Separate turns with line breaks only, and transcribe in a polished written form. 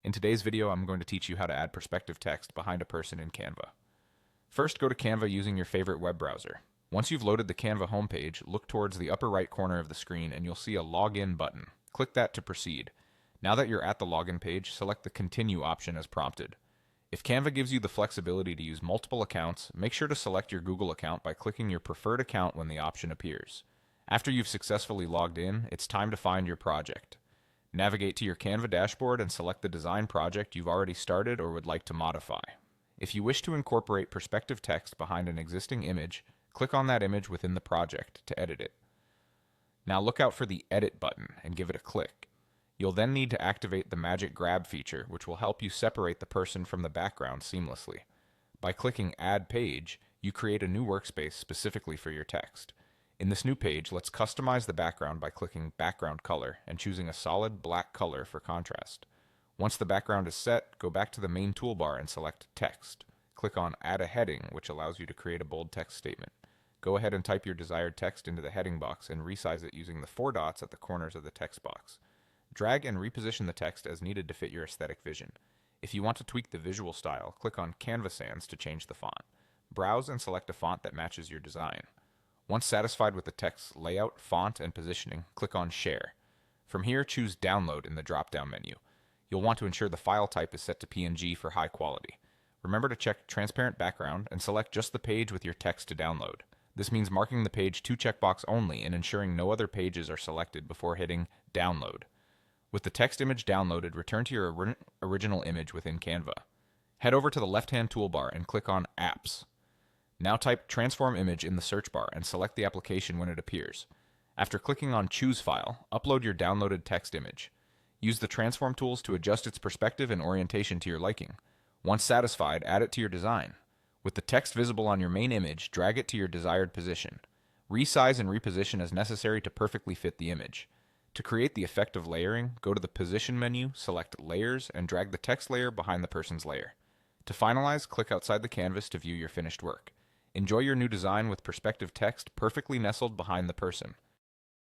In today's video, I'm going to teach you how to add perspective text behind a person in Canva. First, go to Canva using your favorite web browser. Once you've loaded the Canva homepage, look towards the upper right corner of the screen and you'll see a Login button. Click that to proceed. Now that you're at the login page, select the Continue option as prompted. If Canva gives you the flexibility to use multiple accounts, make sure to select your Google account by clicking your preferred account when the option appears. After you've successfully logged in, it's time to find your project. Navigate to your Canva dashboard and select the design project you've already started or would like to modify. If you wish to incorporate perspective text behind an existing image, click on that image within the project to edit it. Now look out for the Edit button and give it a click. You'll then need to activate the Magic Grab feature, which will help you separate the person from the background seamlessly. By clicking Add Page, you create a new workspace specifically for your text. In this new page, let's customize the background by clicking Background Color and choosing a solid black color for contrast. Once the background is set, go back to the main toolbar and select Text. Click on Add a Heading, which allows you to create a bold text statement. Go ahead and type your desired text into the heading box and resize it using the 4 dots at the corners of the text box. Drag and reposition the text as needed to fit your aesthetic vision. If you want to tweak the visual style, click on Canvas Sans to change the font. Browse and select a font that matches your design. Once satisfied with the text's layout, font, and positioning, click on Share. From here, choose Download in the drop-down menu. You'll want to ensure the file type is set to PNG for high quality. Remember to check Transparent Background and select just the page with your text to download. This means marking the page to checkbox only and ensuring no other pages are selected before hitting Download. With the text image downloaded, return to your original image within Canva. Head over to the left-hand toolbar and click on Apps. Now type Transform Image in the search bar and select the application when it appears. After clicking on Choose File, upload your downloaded text image. Use the transform tools to adjust its perspective and orientation to your liking. Once satisfied, add it to your design. With the text visible on your main image, drag it to your desired position. Resize and reposition as necessary to perfectly fit the image. To create the effect of layering, go to the Position menu, select Layers, and drag the text layer behind the person's layer. To finalize, click outside the canvas to view your finished work. Enjoy your new design with perspective text perfectly nestled behind the person.